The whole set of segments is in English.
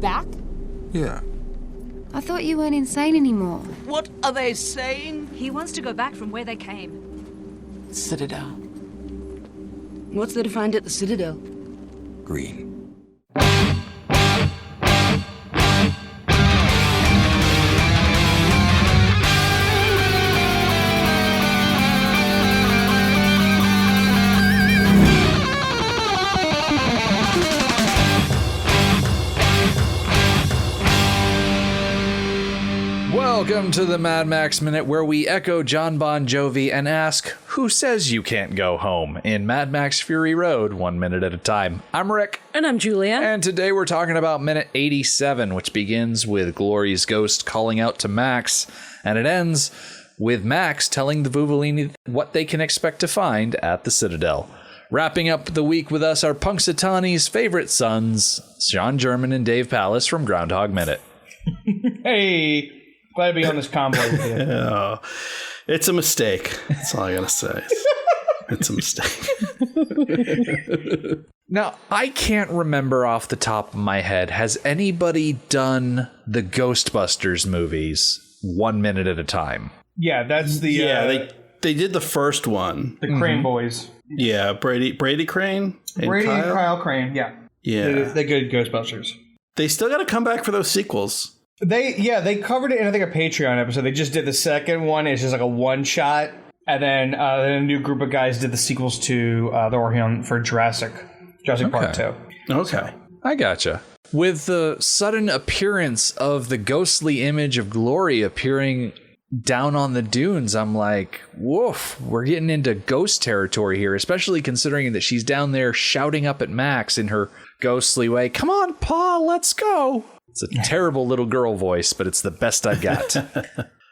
back? Yeah. I thought you weren't insane anymore. What are they saying? He wants to go back from where they came. Citadel. What's there to find at the Citadel? Green. Welcome to the Mad Max Minute, where we echo John Bon Jovi and ask, who says you can't go home in Mad Max Fury Road, 1 minute at a time. I'm Rick. And I'm Julia. And today we're talking about minute 87, which begins with Glory's ghost calling out to Max, and it ends with Max telling the Vuvolini what they can expect to find at the Citadel. Wrapping up the week with us are Punxsutawney's favorite sons, Sean German and Dave Pallas from Groundhog Minute. Hey, glad to be on this convoy with you. Oh, it's a mistake. That's all I gotta say. It's a mistake. Now, I can't remember off the top of my head. Has anybody done the Ghostbusters movies 1 minute at a time? Yeah, that's the they did the first one. The Crane Boys. Yeah, Brady Crane and Brady Kyle? and Kyle Crane. Yeah, they're good Ghostbusters. They still got to come back for those sequels. They covered it in, I think, a Patreon episode. They just did the second one. It's just like a one shot, and then a new group of guys did the sequels to the Orheon for Jurassic Park 2. Okay, I gotcha. With the sudden appearance of the ghostly image of Glory appearing down on the dunes, I'm like, woof, we're getting into ghost territory here, especially considering that she's down there shouting up at Max in her ghostly way. Come on, Pa, let's go. It's a terrible little girl voice, but it's the best I've got.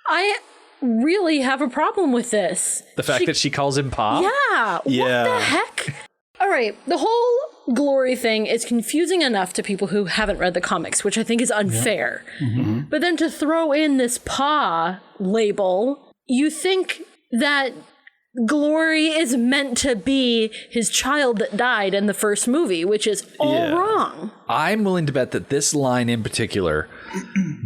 I really have a problem with this. The fact that she calls him Pa? Yeah. What the heck? All right. The whole Glory thing is confusing enough to people who haven't read the comics, which I think is unfair. Yeah. Mm-hmm. But then to throw in this Pa label, you think that Glory is meant to be his child that died in the first movie, which is all wrong. I'm willing to bet that this line in particular,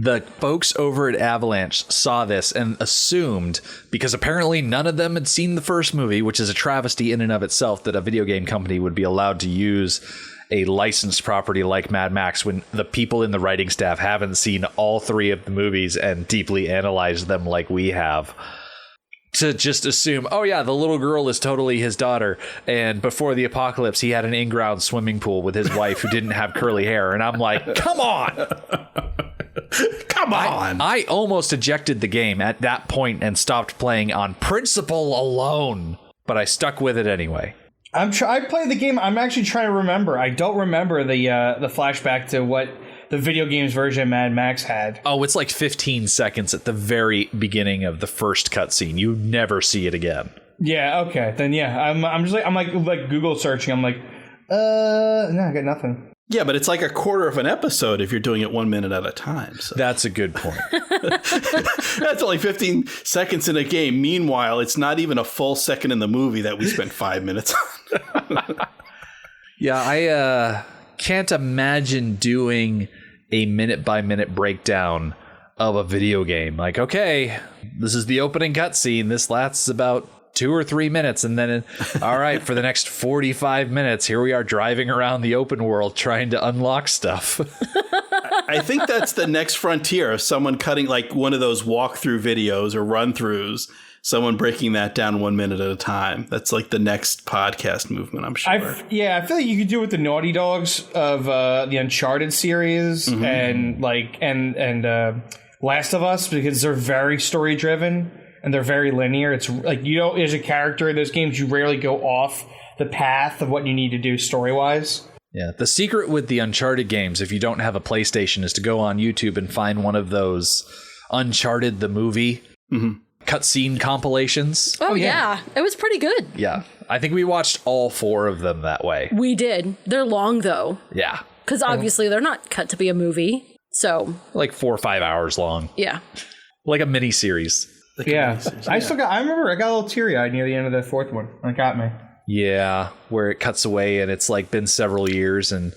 the folks over at Avalanche saw this and assumed, because apparently none of them had seen the first movie, which is a travesty in and of itself, that a video game company would be allowed to use a licensed property like Mad Max when the people in the writing staff haven't seen all three of the movies and deeply analyzed them like we have. To just assume, oh yeah, the little girl is totally his daughter, and before the apocalypse he had an in-ground swimming pool with his wife who didn't have curly hair, and I'm like, come on. Come on. I almost ejected the game at that point and stopped playing on principle alone, but I stuck with it anyway. I played the game. I'm actually trying to remember. I don't remember the flashback to what the video games version of Mad Max had. Oh, it's like 15 seconds at the very beginning of the first cutscene. You never see it again. Yeah, okay. Then yeah, I'm like Google searching. I'm like, no, I got nothing. Yeah, but it's like a quarter of an episode if you're doing it 1 minute at a time. So. That's a good point. That's only 15 seconds in a game. Meanwhile, it's not even a full second in the movie that we spent 5 minutes on. Yeah, I can't imagine doing a minute-by-minute breakdown of a video game. Like, okay, this is the opening cutscene. This lasts about 2 or 3 minutes, and then, all right, for the next 45 minutes, here we are driving around the open world trying to unlock stuff. I think that's the next frontier of someone cutting like one of those walkthrough videos or run-throughs, someone breaking that down 1 minute at a time. That's like the next podcast movement, I'm sure. I feel like you could do it with the Naughty Dogs of the Uncharted series and Last of Us, because they're very story-driven. And they're very linear. It's like, as a character in those games, you rarely go off the path of what you need to do story-wise. Yeah, the secret with the Uncharted games, if you don't have a PlayStation, is to go on YouTube and find one of those Uncharted the movie cutscene compilations. Oh, yeah. It was pretty good. Yeah. I think we watched all 4 of them that way. We did. They're long, though. Yeah. Because obviously they're not cut to be a movie. So. Like 4 or 5 hours long. Yeah. Like a mini series. I remember I got a little teary-eyed near the end of the 4th one. It got me. Yeah, where it cuts away and it's like been several years, and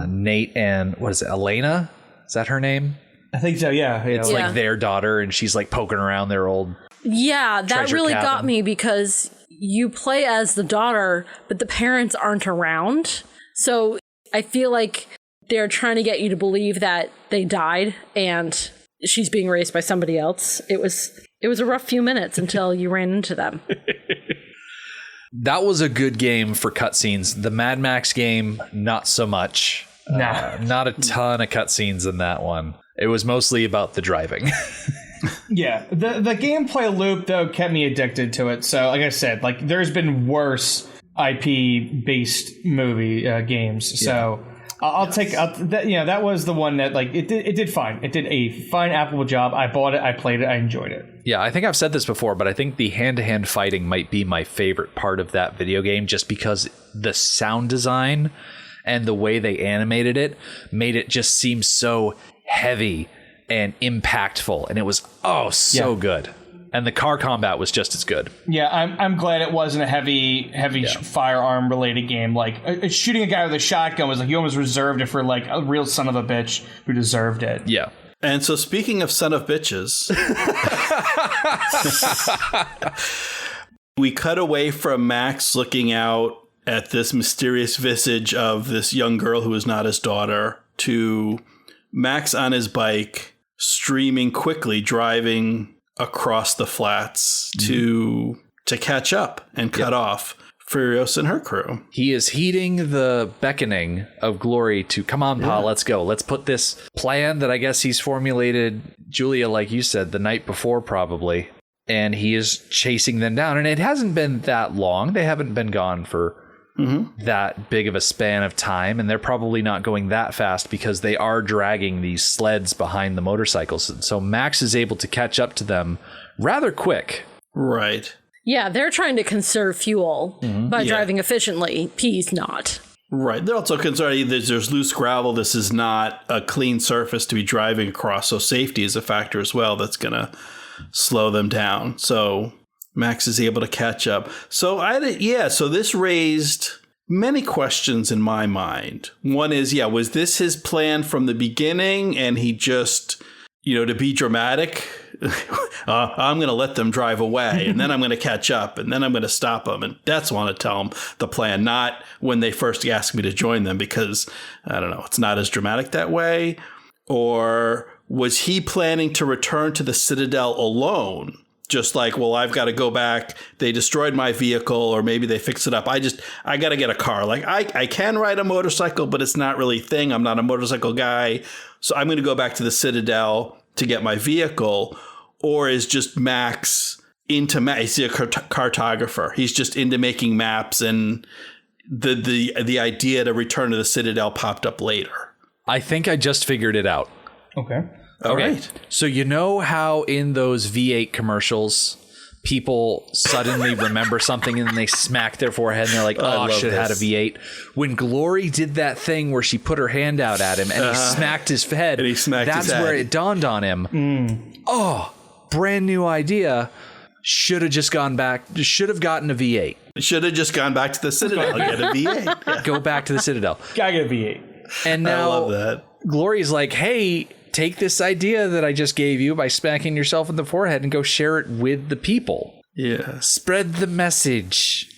Nate and what is it, Elena Is that her name? I think so, yeah. It's like their daughter, and she's like poking around their old that treasure really cabin. got me because you play as the daughter, but the parents aren't around. So I feel like they're trying to get you to believe that they died and she's being raised by somebody else. It was a rough few minutes until you ran into them. That was a good game for cutscenes. The Mad Max game, not so much. Not a ton of cutscenes in that one. It was mostly about the driving. Yeah, the gameplay loop though kept me addicted to it. So, like I said, like there's been worse IP based movie games. So I'll take that. You know, that was the one that like it did fine. It did a fine applicable job. I bought it. I played it. I enjoyed it. Yeah, I think I've said this before, but I think the hand-to-hand fighting might be my favorite part of that video game, just because the sound design and the way they animated it made it just seem so heavy and impactful, and it was so good. And the car combat was just as good. Yeah, I'm glad it wasn't a heavy firearm related game. Like shooting a guy with a shotgun was like you almost reserved it for like a real son of a bitch who deserved it. Yeah. And so speaking of son of bitches, we cut away from Max looking out at this mysterious visage of this young girl who is not his daughter to Max on his bike, streaming quickly, driving across the flats to catch up and cut off Furiosa and her crew. He is heeding the beckoning of Glory to come on, Pa, let's go. Let's put this plan that I guess he's formulated, Julia, like you said, the night before probably. And he is chasing them down. And it hasn't been that long. They haven't been gone for that big of a span of time. And they're probably not going that fast because they are dragging these sleds behind the motorcycles. And so Max is able to catch up to them rather quick. Right. Yeah, they're trying to conserve fuel by driving efficiently. P's not. Right. They're also concerned there's loose gravel. This is not a clean surface to be driving across. So safety is a factor as well that's going to slow them down. So Max is able to catch up. So so this raised many questions in my mind. One is, was this his plan from the beginning and he just, to be dramatic, I'm going to let them drive away and then I'm going to catch up and then I'm going to stop them. And that's want to tell them the plan, not when they first asked me to join them, because I don't know, it's not as dramatic that way. Or was he planning to return to the Citadel alone? Just like, well, I've got to go back. They destroyed my vehicle, or maybe they fix it up. I got to get a car. Like I can ride a motorcycle, but it's not really a thing. I'm not a motorcycle guy. So I'm going to go back to the Citadel to get my vehicle. Or is just Max into he's a cartographer. He's just into making maps, and the idea to return to the Citadel popped up later. I think I just figured it out. Okay. All right. So you know how in those V8 commercials, people suddenly remember something and they smack their forehead and they're like, I should have had a V8. When Glory did that thing where she put her hand out at him and he smacked his head, that's where it dawned on him. Oh, brand new idea. Should have just gone back. Should have gotten a V8. Should have just gone back to the Citadel and get a V8. Yeah. Go back to the Citadel. Gotta get a V8. And now I love that. Glory's like, hey, take this idea that I just gave you by smacking yourself in the forehead and go share it with the people. Yeah. Spread the message.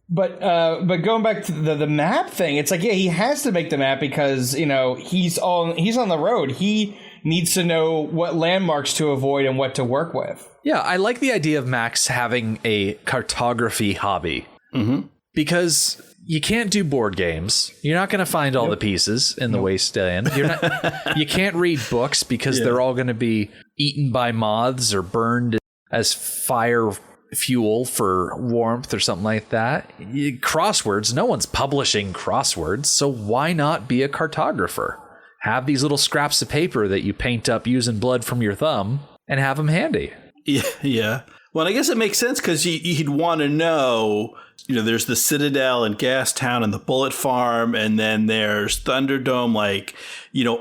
But going back to the map thing, it's like, he has to make the map because, he's on the road. He needs to know what landmarks to avoid and what to work with. Yeah, I like the idea of Max having a cartography hobby. Because you can't do board games. You're not going to find all the pieces in the wasteland. You can't read books because they're all going to be eaten by moths or burned as fire fuel for warmth or something like that. Crosswords, no one's publishing crosswords, so why not be a cartographer? Have these little scraps of paper that you paint up using blood from your thumb and have them handy. Yeah. Well, I guess it makes sense because he'd want to know, there's the Citadel and Gastown and the Bullet Farm, and then there's Thunderdome. Like,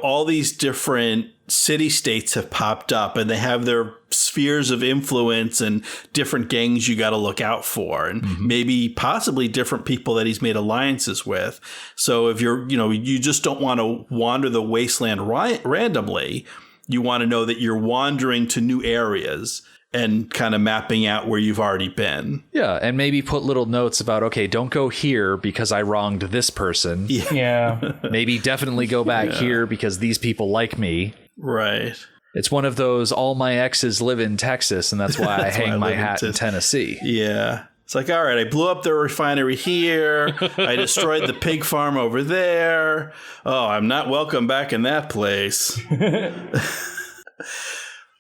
all these different city-states have popped up, and they have their spheres of influence and different gangs you got to look out for, and maybe possibly different people that he's made alliances with. So if you just don't want to wander the wasteland randomly. You want to know that you're wandering to new areas and kind of mapping out where you've already been. Yeah, and maybe put little notes about, okay, don't go here because I wronged this person. Yeah. Maybe definitely go back here because these people like me. Right. It's one of those, all my exes live in Texas, and that's why I hang my hat in Tennessee. Yeah. It's like, all right, I blew up the refinery here. I destroyed the pig farm over there. Oh, I'm not welcome back in that place.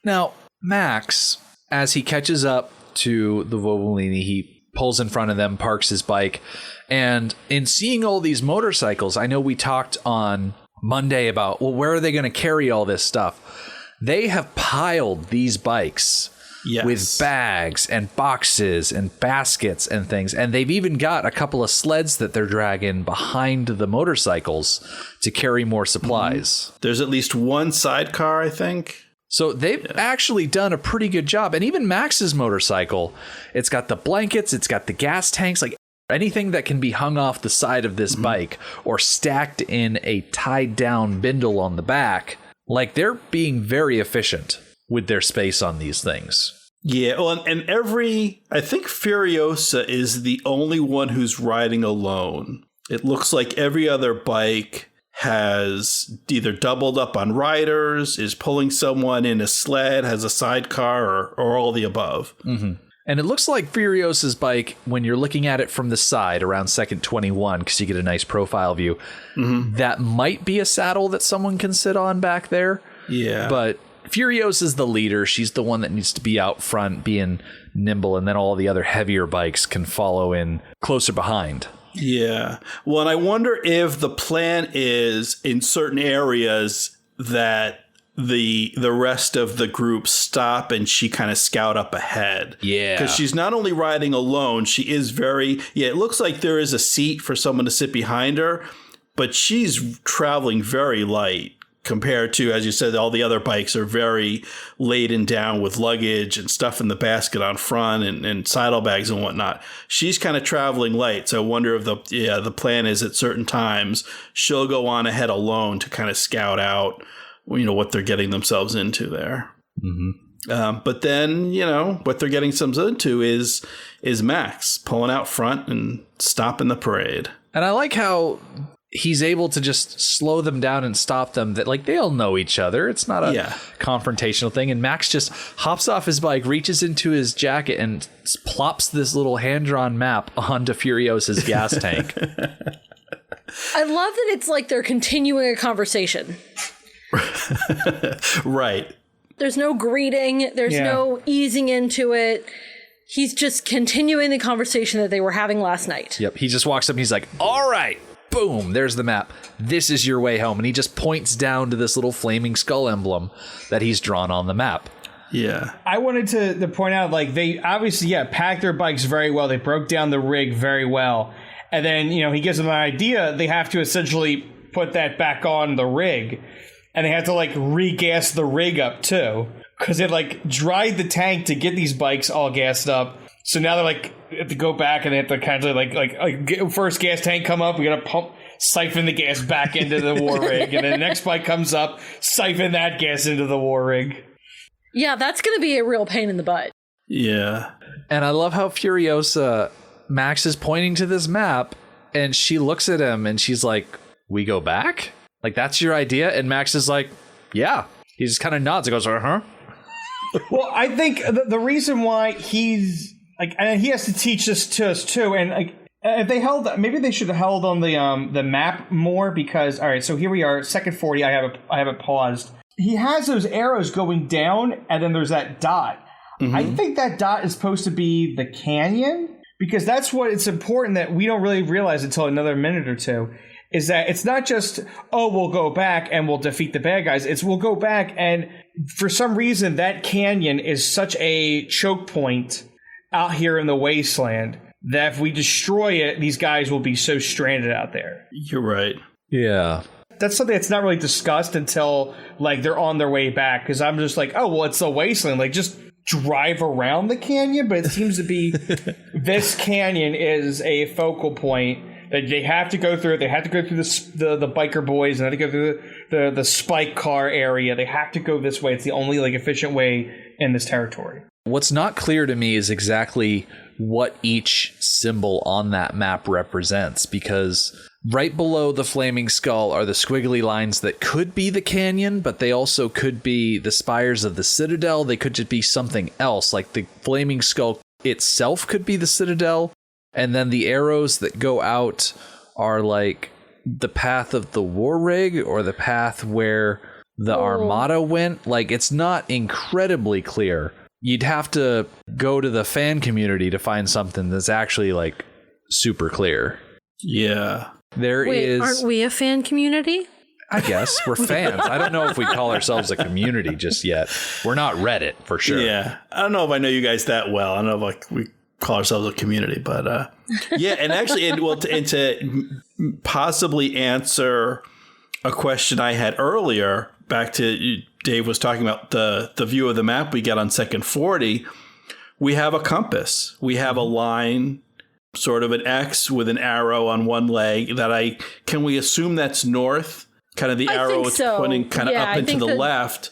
Now, Max, as he catches up to the Vovolini, he pulls in front of them, parks his bike. And in seeing all these motorcycles, I know we talked on Monday about, well, where are they going to carry all this stuff? They have piled these bikes with bags and boxes and baskets and things. And they've even got a couple of sleds that they're dragging behind the motorcycles to carry more supplies. There's at least one sidecar, I think. So they've actually done a pretty good job. And even Max's motorcycle, it's got the blankets, it's got the gas tanks, like anything that can be hung off the side of this bike or stacked in a tied down bindle on the back. Like, they're being very efficient with their space on these things. Yeah, well, and I think Furiosa is the only one who's riding alone. It looks like every other bike has either doubled up on riders, is pulling someone in a sled, has a sidecar, or all the above. Mm-hmm. And it looks like Furiosa's bike, when you're looking at it from the side around second 21, because you get a nice profile view, that might be a saddle that someone can sit on back there. Yeah. But Furiosa's the leader. She's the one that needs to be out front, being nimble, and then all the other heavier bikes can follow in closer behind. Yeah. Well, and I wonder if the plan is in certain areas that the rest of the group stop and she kind of scout up ahead. Yeah. Because she's not only riding alone, she is it looks like there is a seat for someone to sit behind her, but she's traveling very light compared to, as you said, all the other bikes are very laden down with luggage and stuff in the basket on front and saddlebags and whatnot. She's kind of traveling light. So I wonder if the plan is at certain times she'll go on ahead alone to kind of scout out, what they're getting themselves into there. Mm-hmm. But then, what they're getting themselves into is Max pulling out front and stopping the parade. And I like how he's able to just slow them down and stop them, that like they all know each other. It's not a confrontational thing. And Max just hops off his bike, reaches into his jacket and plops this little hand-drawn map onto Furiosa's gas tank. I love that it's like they're continuing a conversation. Right. There's no greeting. There's no easing into it. He's just continuing the conversation that they were having last night. Yep. He just walks up and he's like, all right. Boom, there's the map. This is your way home. And he just points down to this little flaming skull emblem that he's drawn on the map. Yeah. I wanted to point out, like, they obviously, packed their bikes very well. They broke down the rig very well. And then, he gives them an idea. They have to essentially put that back on the rig. And they have to, like, re-gas the rig up, too. Because they, like, dried the tank to get these bikes all gassed up. So now they're like, have to go back and they have to kind of like first gas tank come up. We got to siphon the gas back into the war rig. And then the next bike comes up, siphon that gas into the war rig. Yeah, that's going to be a real pain in the butt. Yeah. And I love how Furiosa, Max is pointing to this map and she looks at him and she's like, we go back? Like, that's your idea? And Max is like, yeah. He just kind of nods and goes, uh-huh. Well, I think the reason why he's like, and he has to teach this to us too. And like, if they maybe they should have held on the map more, because all right, so here we are, second 40. I have it paused. He has those arrows going down, and then there's that dot. Mm-hmm. I think that dot is supposed to be the canyon, because that's what it's important that we don't really realize until another minute or two. is that it's not just, oh, we'll go back and we'll defeat the bad guys. It's we'll go back and for some reason that canyon is such a choke point out here in the wasteland that if we destroy it, these guys will be so stranded out there. You're right. Yeah. That's something that's not really discussed until like they're on their way back. Because I'm just like, oh, well, it's the wasteland. Like just drive around the canyon. But it seems to be this canyon is a focal point that they have to go through. They have to go through the biker boys and they have to go through the spike car area. They have to go this way. It's the only like efficient way in this territory. What's not clear to me is exactly what each symbol on that map represents, because right below the flaming skull are the squiggly lines that could be the canyon, but they also could be the spires of the Citadel. They could just be something else, like the flaming skull itself could be the Citadel, and then the arrows that go out are like the path of the war rig or the path where the Armada went. Like, it's not incredibly clear. You'd have to go to the fan community to find something that's actually like super clear. Yeah. Wait, aren't we a fan community? I guess we're fans. I don't know if we call ourselves a community just yet. We're not Reddit for sure. Yeah. I don't know if I know you guys that well. I don't know if like we call ourselves a community, but yeah. And actually, to possibly answer a question I had earlier, back to Dave was talking about the view of the map we get on Second 40. We have a compass. We have a line, sort of an X with an arrow on one leg can we assume that's north? Kind of the arrow is pointing kind of up into the left.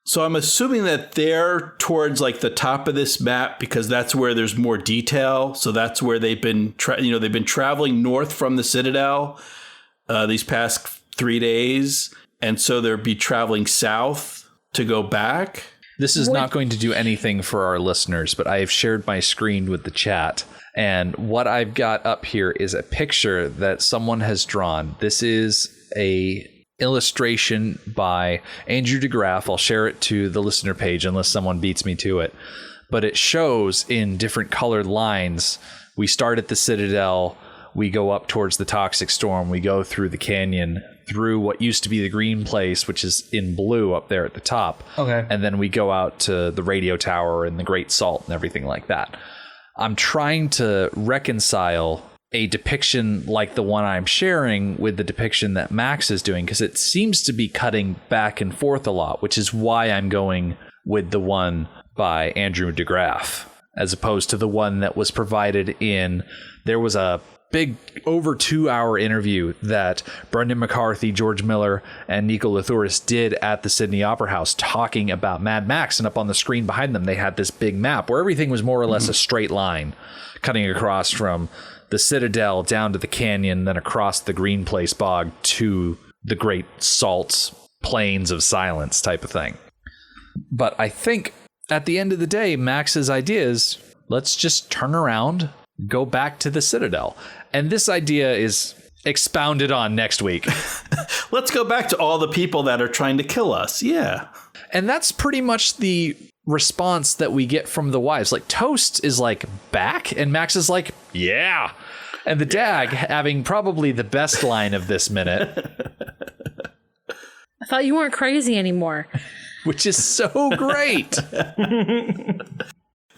So I'm assuming that they're towards like the top of this map because that's where there's more detail. So that's where they've been, they've been traveling north from the Citadel these past 3 days. And so they'll be traveling south to go back. This is not going to do anything for our listeners, but I have shared my screen with the chat. And what I've got up here is a picture that someone has drawn. This is a illustration by Andrew DeGraff. I'll share it to the listener page unless someone beats me to it. But it shows in different colored lines. We start at the Citadel. We go up towards the Toxic Storm. We go through the canyon, through what used to be the green place, which is in blue up there at the top. Okay. And then we go out to the radio tower and the Great Salt and everything like that. I'm trying to reconcile a depiction like the one I'm sharing with the depiction that Max is doing, because it seems to be cutting back and forth a lot, which is why I'm going with the one by Andrew DeGraff, as opposed to the one that was provided in, there was a big over 2-hour interview that Brendan McCarthy, George Miller, and Nico Lathouris did at the Sydney Opera House talking about Mad Max. And up on the screen behind them, they had this big map where everything was more or less a straight line cutting across from the Citadel down to the canyon, then across the Green Place Bog to the Great Salt Plains of Silence type of thing. But I think at the end of the day, Max's idea is, let's just turn around, go back to the Citadel. And this idea is expounded on next week. Let's go back to all the people that are trying to kill us. Yeah. And that's pretty much the response that we get from the wives. Like, Toast is like, back? And Max is like, yeah. And the Dag having probably the best line of this minute. I thought you weren't crazy anymore. Which is so great.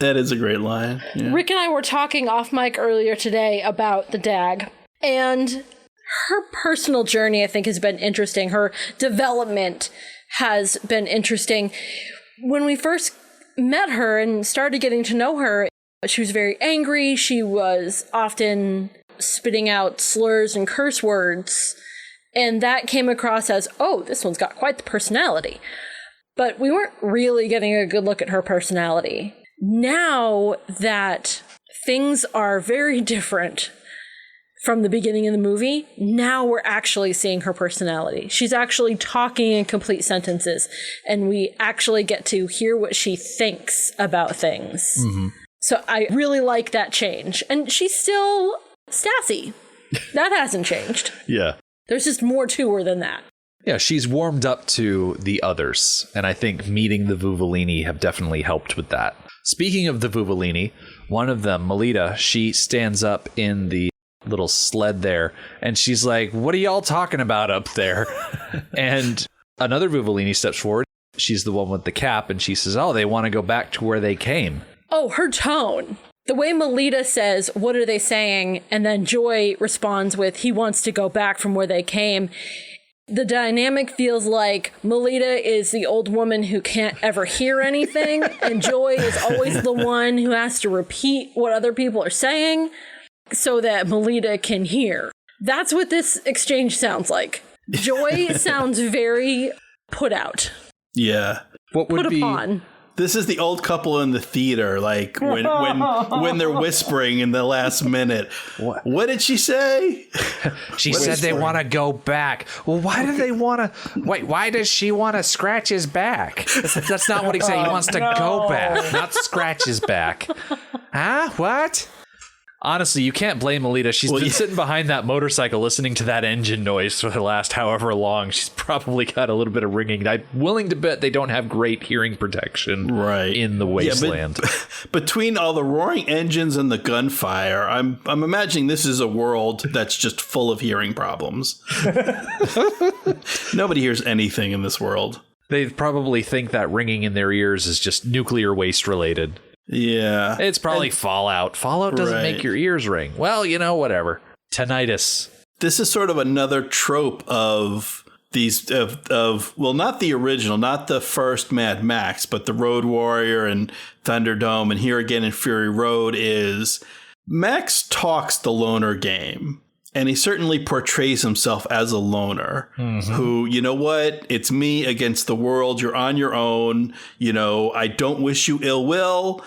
That is a great line. Yeah. Rick and I were talking off mic earlier today about the Dag, and her personal journey, I think, has been interesting. Her development has been interesting. When we first met her and started getting to know her, she was very angry. She was often spitting out slurs and curse words, and that came across as, oh, this one's got quite the personality. But we weren't really getting a good look at her personality. Now that things are very different from the beginning of the movie, now we're actually seeing her personality. She's actually talking in complete sentences, and we actually get to hear what she thinks about things. Mm-hmm. So I really like that change. And she's still sassy. That hasn't changed. Yeah. There's just more to her than that. Yeah, she's warmed up to the others, and I think meeting the Vuvolini have definitely helped with that. Speaking of the Vuvolini, one of them, Melita, she stands up in the little sled there. And she's like, what are y'all talking about up there? And another Vuvolini steps forward. She's the one with the cap, and she says, oh, they want to go back to where they came. Oh, her tone. The way Melita says, what are they saying? And then Joy responds with, he wants to go back from where they came. The dynamic feels like Melita is the old woman who can't ever hear anything, and Joy is always the one who has to repeat what other people are saying so that Melita can hear. That's what this exchange sounds like. Joy sounds very put out. Yeah. What would Put be upon. This is the old couple in the theater, like when they're whispering in the last minute. What did she say? She said they want to go back. Well, why do they want to? Wait, why does she want to scratch his back? That's not what he said. He wants to go back, not scratch his back. Huh? What? Honestly, you can't blame Melita. She's been sitting behind that motorcycle listening to that engine noise for the last however long. She's probably got a little bit of ringing. I'm willing to bet they don't have great hearing protection in the wasteland. Yeah, but between all the roaring engines and the gunfire, I'm imagining this is a world that's just full of hearing problems. Nobody hears anything in this world. They probably think that ringing in their ears is just nuclear waste related. Yeah. It's probably Fallout. Fallout doesn't make your ears ring. Well, whatever. Tinnitus. This is sort of another trope of these well, not the original, not the first Mad Max, but the Road Warrior and Thunderdome, and here again in Fury Road is Max talks the loner game. And he certainly portrays himself as a loner who, you know what? It's me against the world. You're on your own. I don't wish you ill will.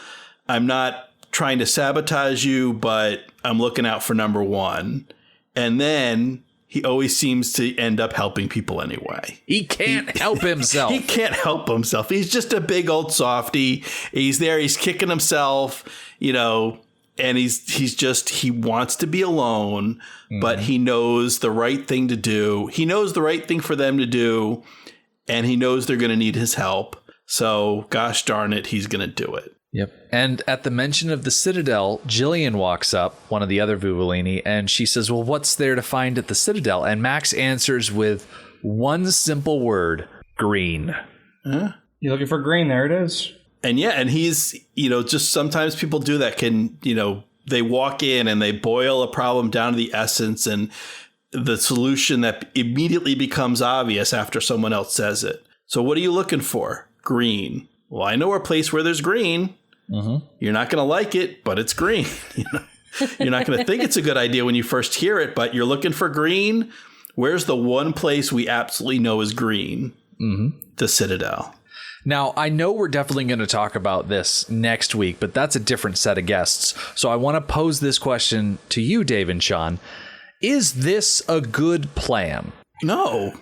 I'm not trying to sabotage you, but I'm looking out for number one. And then he always seems to end up helping people anyway. He can't help himself. He can't help himself. He's just a big old softy. He's there. He's kicking himself, and he wants to be alone, but he knows the right thing to do. He knows the right thing for them to do, and he knows they're going to need his help. So, gosh darn it, he's going to do it. Yep. And at the mention of the Citadel, Jillian walks up, one of the other Vuvolini, and she says, well, what's there to find at the Citadel? And Max answers with one simple word, green. You're looking for green. There it is. And and he's, just sometimes people do that they walk in and they boil a problem down to the essence and the solution that immediately becomes obvious after someone else says it. So what are you looking for? Green. Well, I know a place where there's green. You're not going to like it, but it's green. You're not going to think it's a good idea when you first hear it, but you're looking for green. Where's the one place we absolutely know is green? The Citadel. Now, I know we're definitely going to talk about this next week, but that's a different set of guests. So I want to pose this question to you, Dave and Sean. Is this a good plan? No.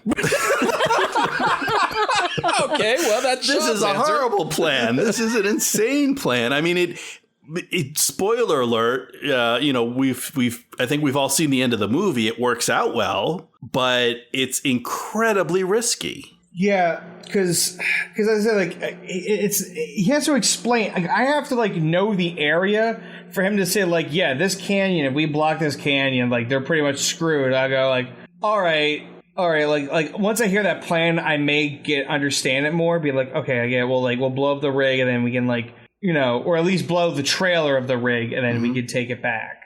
Okay, well, that's this is a horrible plan. This is an insane plan. I mean, it spoiler alert, I think we've all seen the end of the movie. It works out well, but it's incredibly risky. Yeah, because as I said, he has to explain. I have to know the area for him to say this canyon. If we block this canyon, they're pretty much screwed. I go all right. Once I hear that plan, I may understand it more. Be okay, I get it. We'll blow up the rig and then we can or at least blow the trailer of the rig and then we can take it back.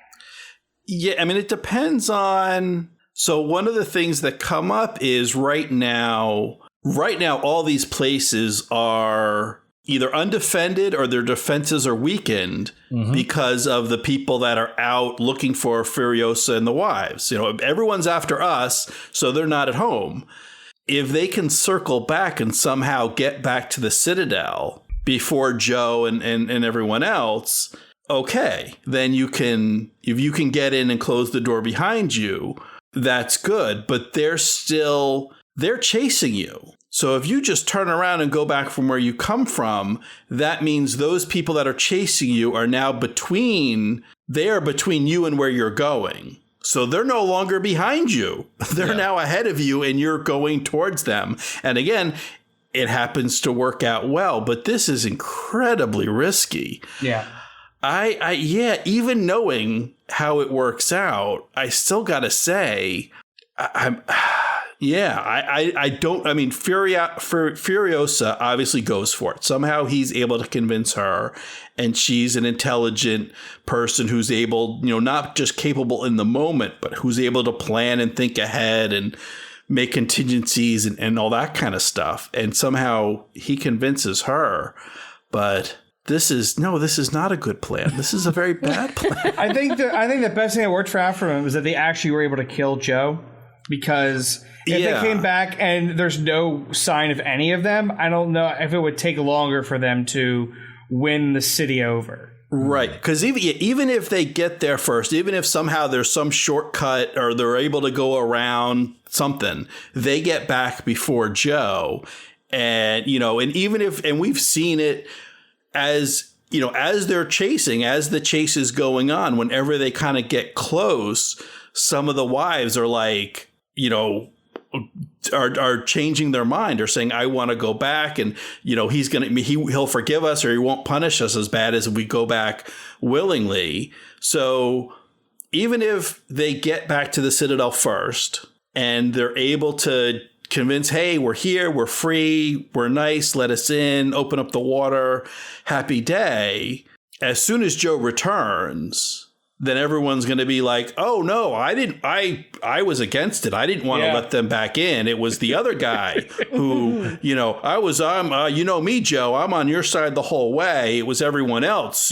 Yeah, I mean it depends on. So one of the things that come up is right now, all these places are either undefended or their defenses are weakened because of the people that are out looking for Furiosa and the Wives. Everyone's after us, so they're not at home. If they can circle back and somehow get back to the Citadel before Joe and everyone else, okay, then if you can get in and close the door behind you, that's good. But they're chasing you. So if you just turn around and go back from where you come from, that means those people that are chasing you are now between you and where you're going. So they're no longer behind you. They're now ahead of you and you're going towards them. And again, it happens to work out well, but this is incredibly risky. Yeah. even knowing how it works out, I still got to say, I don't. I mean, Furiosa obviously goes for it. Somehow he's able to convince her, and she's an intelligent person who's able, not just capable in the moment, but who's able to plan and think ahead and make contingencies and all that kind of stuff. And somehow he convinces her, but this is not a good plan. This is a very bad plan. I think the best thing that worked for him was that they actually were able to kill Joe, because if they came back and there's no sign of any of them, I don't know if it would take longer for them to win the city over. Right, because even if they get there first, even if somehow there's some shortcut or they're able to go around something, they get back before Joe. And, and even if, and we've seen it as they're chasing, as the chase is going on, whenever they kind of get close, some of the wives are like, are changing their mind or saying, I want to go back, and he'll forgive us, or he won't punish us as bad as if we go back willingly. So even if they get back to the Citadel first and they're able to convince, hey, we're here, we're free, we're nice, let us in, open up the water, happy day, as soon as Joe returns, then everyone's going to be like, oh, no, I was against it. I didn't want to let them back in. It was the other guy who, I'm me, Joe, I'm on your side the whole way. It was everyone else,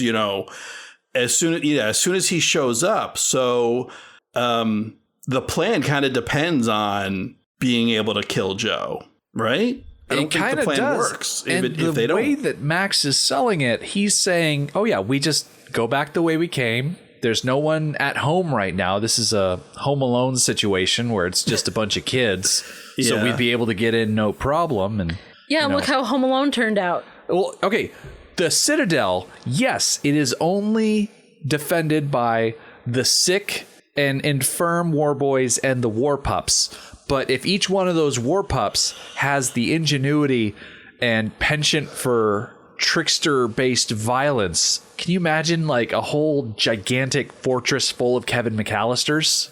as soon as he shows up. So the plan kind of depends on being able to kill Joe, right? I don't think the plan works. And the way that Max is selling it, he's saying, oh, yeah, we just go back the way we came. There's no one at home right now. This is a Home Alone situation where it's just a bunch of kids. So we'd be able to get in no problem. And look how Home Alone turned out. Well, okay. The Citadel, yes, it is only defended by the sick and infirm war boys and the war pups. But if each one of those war pups has the ingenuity and penchant for trickster-based violence, can you imagine like a whole gigantic fortress full of Kevin McAllisters?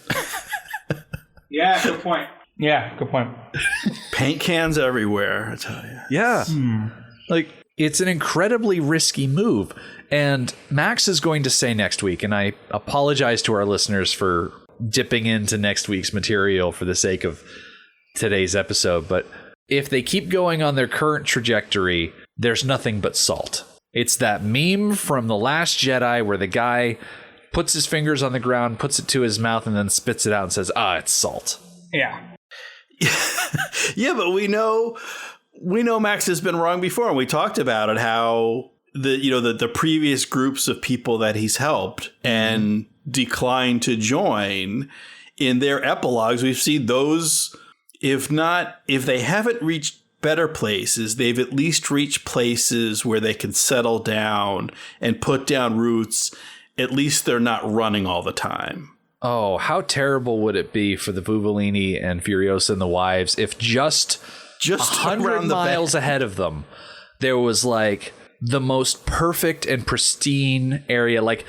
Yeah, good point. Paint cans everywhere, I tell you. Yeah. Like, it's an incredibly risky move. And Max is going to say next week, and I apologize to our listeners for dipping into next week's material for the sake of today's episode, but if they keep going on their current trajectory, there's nothing but salt. It's that meme from The Last Jedi where the guy puts his fingers on the ground, puts it to his mouth, and then spits it out and says, it's salt. Yeah. Yeah, but we know Max has been wrong before, and we talked about it, how the previous groups of people that he's helped and declined to join, in their epilogues, we've seen those, if they haven't reached better places, they've at least reached places where they can settle down and put down roots. At least they're not running all the time. Oh, how terrible would it be for the Vuvolini and Furiosa and the Wives if just 100 miles ahead of them there was like the most perfect and pristine area, like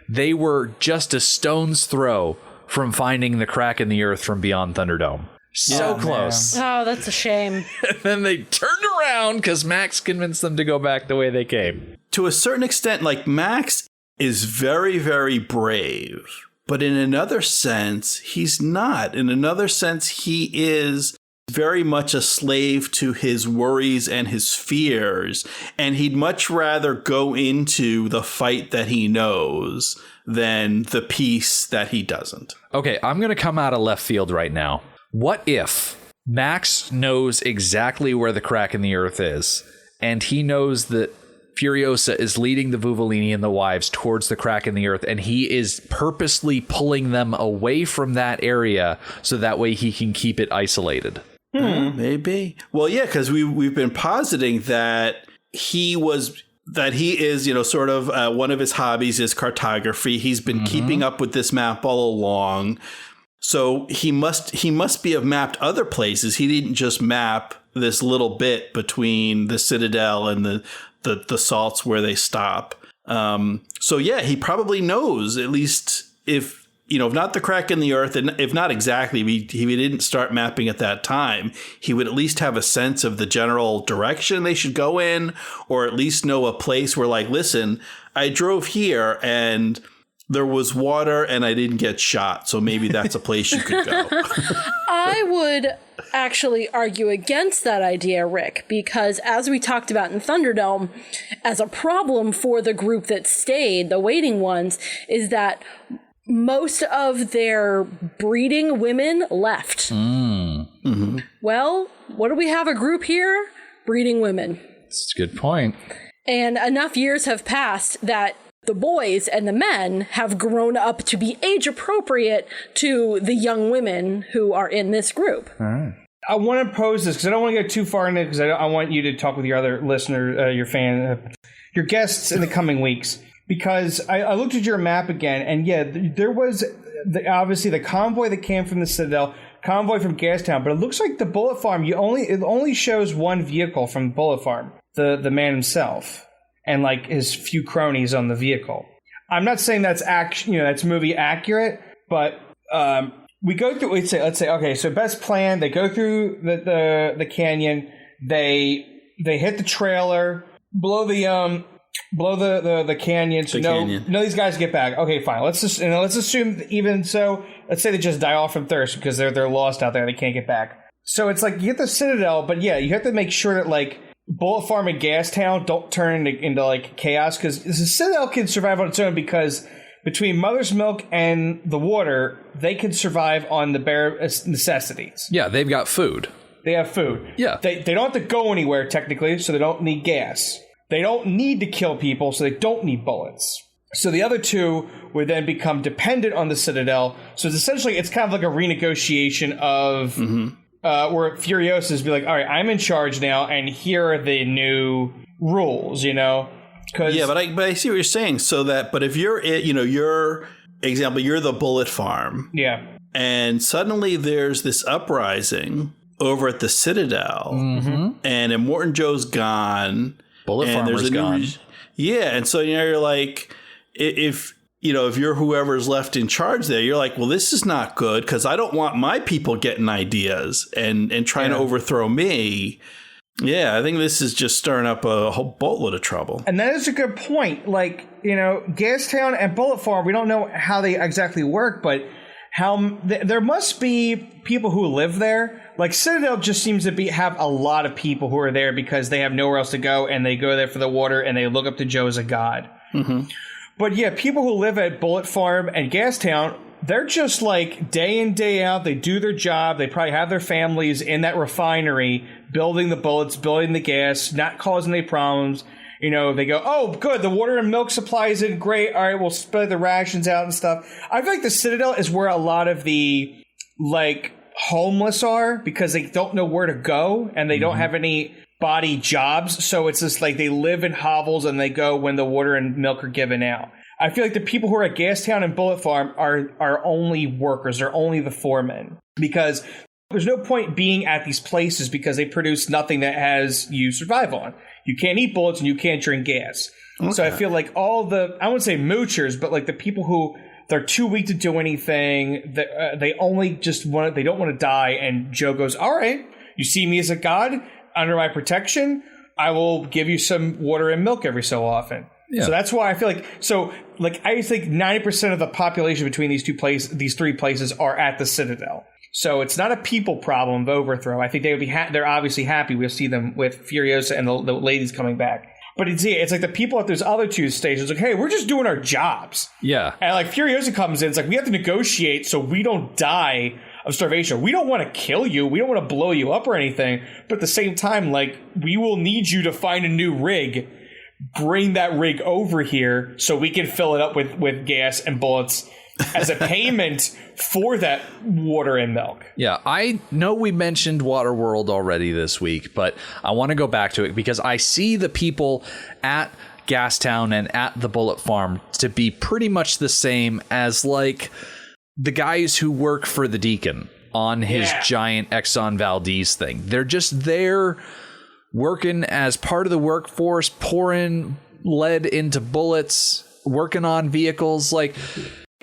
they were just a stone's throw from finding the crack in the earth from beyond Thunderdome. So close. Man. Oh, that's a shame. And then they turned around because Max convinced them to go back the way they came. To a certain extent, like, Max is very, very brave. But in another sense, he's not. In another sense, he is very much a slave to his worries and his fears. And he'd much rather go into the fight that he knows than the peace that he doesn't. Okay, I'm going to come out of left field right now. What if Max knows exactly where the crack in the earth is, and he knows that Furiosa is leading the Vuvolini and the Wives towards the crack in the earth, and he is purposely pulling them away from that area so that way he can keep it isolated? Maybe. Well, yeah, because we've been positing that he is, sort of one of his hobbies is cartography. He's been keeping up with this map all along. So he must have mapped other places. He didn't just map this little bit between the Citadel and the salts where they stop. So yeah, he probably knows, at least if not the crack in the earth, and if not exactly, if he didn't start mapping at that time, he would at least have a sense of the general direction they should go in, or at least know a place where, like, listen, I drove here and there was water and I didn't get shot, so maybe that's a place you could go. I would actually argue against that idea, Rick, because as we talked about in Thunderdome, as a problem for the group that stayed, the waiting ones, is that most of their breeding women left. Mm-hmm. Well, what do we have a group here? Breeding women. That's a good point. And enough years have passed that the boys and the men have grown up to be age appropriate to the young women who are in this group. All right. I want to pose this because I don't want to go too far into it, because I want you to talk with your other listener, your guests in the coming weeks. Because I looked at your map again, and yeah, there was obviously the convoy that came from the Citadel, convoy from Gastown, but it looks like the Bullet Farm, it only shows one vehicle from Bullet Farm, the man himself, and like his few cronies on the vehicle. I'm not saying that's that's movie accurate, but we go through. Let's say okay, so best plan. They go through the canyon. They hit the trailer, blow the canyon. So no, these guys get back. Okay, fine. Let's assume even so. Let's say they just die off from thirst because they're lost out there. They can't get back. So it's like you get the Citadel, but yeah, you have to make sure that like Bullet Farm and Gastown don't turn into like chaos, because the Citadel can survive on its own, because between Mother's Milk and the water, they can survive on the bare necessities. Yeah, they've got food. They have food. Yeah. They don't have to go anywhere, technically, so they don't need gas. They don't need to kill people, so they don't need bullets. So the other two would then become dependent on the Citadel. So it's kind of like a renegotiation of where Furiosa's be like, all right, I'm in charge now, and here are the new rules, Yeah, but I see what you're saying. But if you're, your example, you're the Bullet Farm. Yeah. And suddenly there's this uprising over at the Citadel, and Immortan Joe's gone. Bullet Farmer's gone. And so you're like, if you're whoever's left in charge there, you're like, well, this is not good, because I don't want my people getting ideas and trying to overthrow me. Yeah, I think this is just stirring up a whole boatload of trouble. And that is a good point. Like, Gastown and Bullet Farm, we don't know how they exactly work, but there must be people who live there. Like, Citadel just seems to have a lot of people who are there because they have nowhere else to go, and they go there for the water, and they look up to Joe as a god. Mm-hmm. But yeah, people who live at Bullet Farm and Gastown, they're just like day in, day out. They do their job. They probably have their families in that refinery, building the bullets, building the gas, not causing any problems. They go, oh, good, the water and milk supply is in, great. All right, we'll spread the rations out and stuff. I feel like the Citadel is where a lot of the, like, homeless are, because they don't know where to go, and they don't have any body jobs. So it's just like they live in hovels, and they go when the water and milk are given out. I feel like the people who are at Gastown and Bullet Farm are only workers. They're only the foremen, because there's no point being at these places because they produce nothing that has you survive on. You can't eat bullets and you can't drink gas. Okay. So I feel like all the, I wouldn't say moochers, but like the people who they're too weak to do anything, they only just they don't want to die. And Joe goes, all right, you see me as a god under my protection, I will give you some water and milk every so often. Yeah. So that's why I feel like, I think 90% of the population between these three places are at the Citadel. So it's not a people problem of overthrow. I think they would be they're obviously happy. We'll see them with Furiosa and the ladies coming back. But it's like the people at those other two stations, like, hey, we're just doing our jobs. Yeah. And like Furiosa comes in, it's like, we have to negotiate so we don't die of starvation. We don't want to kill you. We don't want to blow you up or anything. But at the same time, like, we will need you to find a new rig. Bring that rig over here so we can fill it up with gas and bullets as a payment for that water and milk. Yeah, I know we mentioned Waterworld already this week, but I want to go back to it because I see the people at Gastown and at the Bullet Farm to be pretty much the same as like the guys who work for the Deacon on his giant Exxon Valdez thing. They're just there working as part of the workforce, pouring lead into bullets, working on vehicles. Like,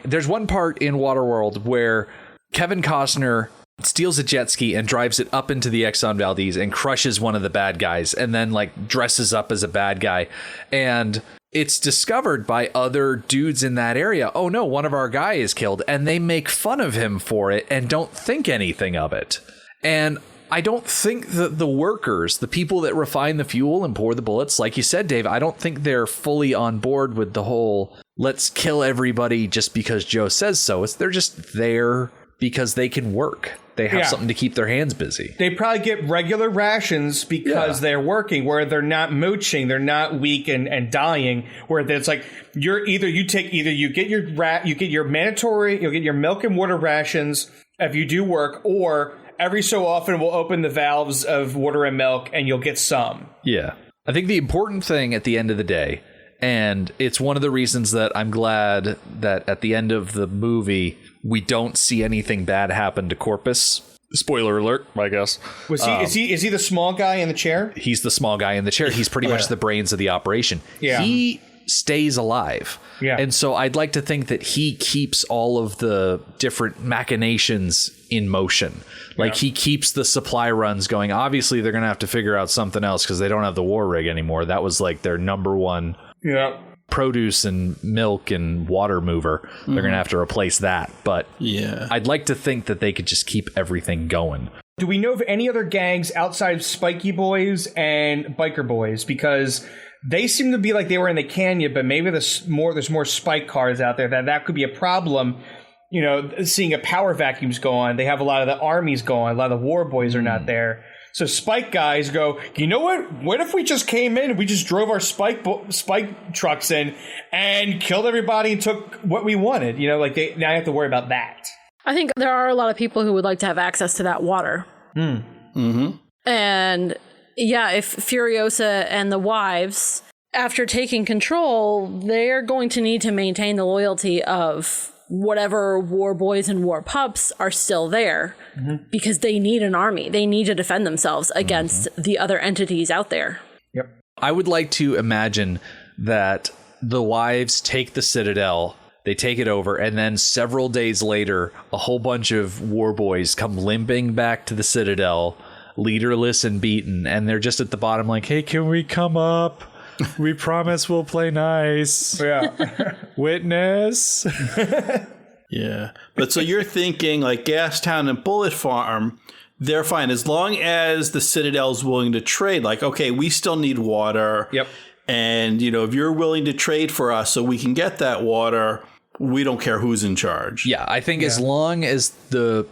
there's one part in Waterworld where Kevin Costner steals a jet ski and drives it up into the Exxon Valdez and crushes one of the bad guys, and then like dresses up as a bad guy. And it's discovered by other dudes in that area. Oh no, one of our guy is killed, and they make fun of him for it and don't think anything of it. And I don't think that the workers, the people that refine the fuel and pour the bullets, like you said, Dave, I don't think they're fully on board with the whole let's kill everybody just because Joe says so. They're just there because they can work. They have something to keep their hands busy. They probably get regular rations because they're working, where they're not mooching, they're not weak and dying. Where it's like you get your mandatory, you'll get your milk and water rations if you do work, or every so often we'll open the valves of water and milk and you'll get some. Yeah, I think the important thing at the end of the day, and it's one of the reasons that I'm glad that at the end of the movie we don't see anything bad happen to Corpus. Spoiler alert, I guess. Was he? Is he the small guy in the chair? He's the small guy in the chair. He's pretty much the brains of the operation. Yeah. He stays alive. Yeah. And so I'd like to think that he keeps all of the different machinations in motion. Like he keeps the supply runs going. Obviously, they're going to have to figure out something else because they don't have the war rig anymore. That was like their number one. Yeah. Produce and milk and water mover. They're going to have to replace that. But I'd like to think that they could just keep everything going. Do we know of any other gangs outside of Spiky Boys and Biker Boys? Because they seem to be like they were in the canyon, but maybe there's more spike cars out there that could be a problem. You know, seeing a power vacuum's go on. They have a lot of the armies going. A lot of the war boys are not there. So Spike guys go, you know what? What if we just came in and we just drove our Spike trucks in and killed everybody and took what we wanted? You know, like now you have to worry about that. I think there are a lot of people who would like to have access to that water. Mm-hmm. And yeah, if Furiosa and the Wives, after taking control, they're going to need to maintain the loyalty of whatever war boys and war pups are still there, because they need an army. They need to defend themselves against the other entities out there. Yep. I would like to imagine that the Wives take the Citadel, they take it over, and then several days later, a whole bunch of war boys come limping back to the Citadel, leaderless and beaten, and they're just at the bottom like, hey, can we come up? We promise we'll play nice. Yeah. Witness. Yeah. But so you're thinking like Gastown and Bullet Farm, they're fine as long as the Citadel's willing to trade. Like, okay, we still need water. Yep. And, you know, if you're willing to trade for us so we can get that water, we don't care who's in charge. Yeah, I think as long as to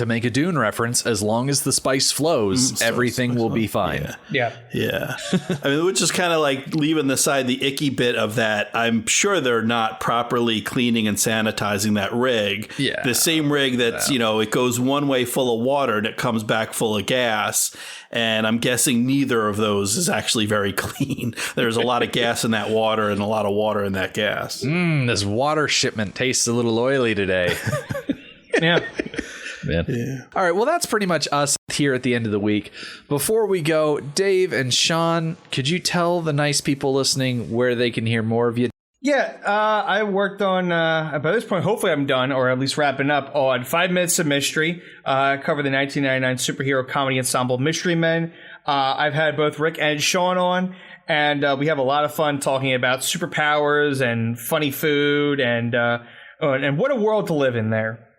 make a Dune reference, as long as the spice flows, everything will be fine. Yeah. I mean, which is kind of like leaving aside the icky bit of that. I'm sure they're not properly cleaning and sanitizing that rig. Yeah. The same rig that's, you know, it goes one way full of water and it comes back full of gas. And I'm guessing neither of those is actually very clean. There's a lot of gas in that water and a lot of water in that gas. This water shipment tastes a little oily today. Yeah. Man. Yeah. All right. Well, that's pretty much us here at the end of the week. Before we go, Dave and Sean, could you tell the nice people listening where they can hear more of you? Yeah, I worked on, by this point, hopefully I'm done, or at least wrapping up, on 5 Minutes of Mystery. I covered the 1999 superhero comedy ensemble Mystery Men. I've had both Rick and Sean on, and we have a lot of fun talking about superpowers and funny food and what a world to live in there.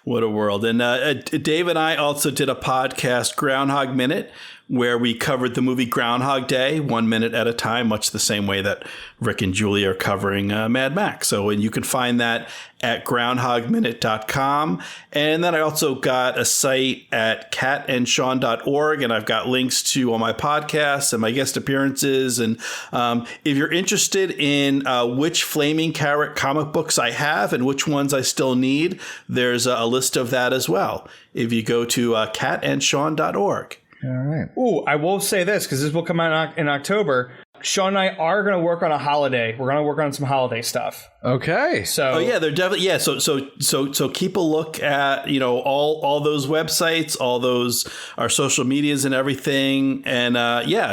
What a world. And Dave and I also did a podcast, Groundhog Minute, where we covered the movie Groundhog Day 1 minute at a time, much the same way that Rick and Julie are covering Mad Max. So and you can find that at groundhogminute.com. And then I also got a site at catandshawn.org, and I've got links to all my podcasts and my guest appearances. And if you're interested in which Flaming Carrot comic books I have and which ones I still need, there's a list of that as well if you go to catandshawn.org. All right. Ooh, I will say this, because this will come out in October. Sean and I are going to work on a holiday. We're going to work on some holiday stuff. Okay. So they're definitely So keep a look at all those websites, all those our social medias and everything, and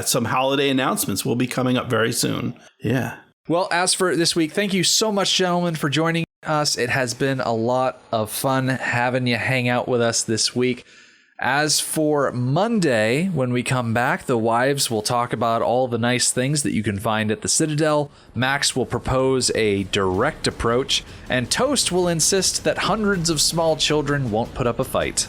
some holiday announcements will be coming up very soon. Yeah. Well, as for this week, thank you so much, gentlemen, for joining us. It has been a lot of fun having you hang out with us this week. As for Monday, when we come back, the wives will talk about all the nice things that you can find at the Citadel. Max will propose a direct approach, and Toast will insist that hundreds of small children won't put up a fight.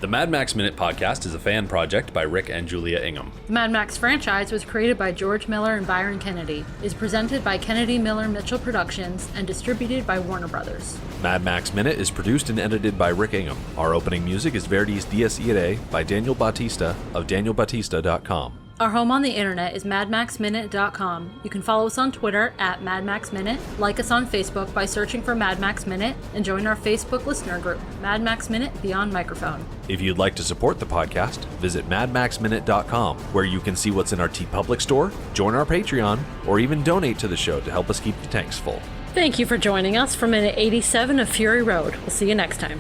The Mad Max Minute podcast is a fan project by Rick and Julia Ingham. The Mad Max franchise was created by George Miller and Byron Kennedy, is presented by Kennedy Miller Mitchell Productions, and distributed by Warner Brothers. Mad Max Minute is produced and edited by Rick Ingham. Our opening music is Verdi's Dies Irae by Daniel Bautista of danielbautista.com. Our home on the internet is madmaxminute.com. You can follow us on Twitter at madmaxminute, like us on Facebook by searching for Mad Max Minute, and join our Facebook listener group, Mad Max Minute Beyond Microphone. If you'd like to support the podcast, visit madmaxminute.com, where you can see what's in our TeePublic store, join our Patreon, or even donate to the show to help us keep the tanks full. Thank you for joining us for minute 87 of Fury Road. We'll see you next time.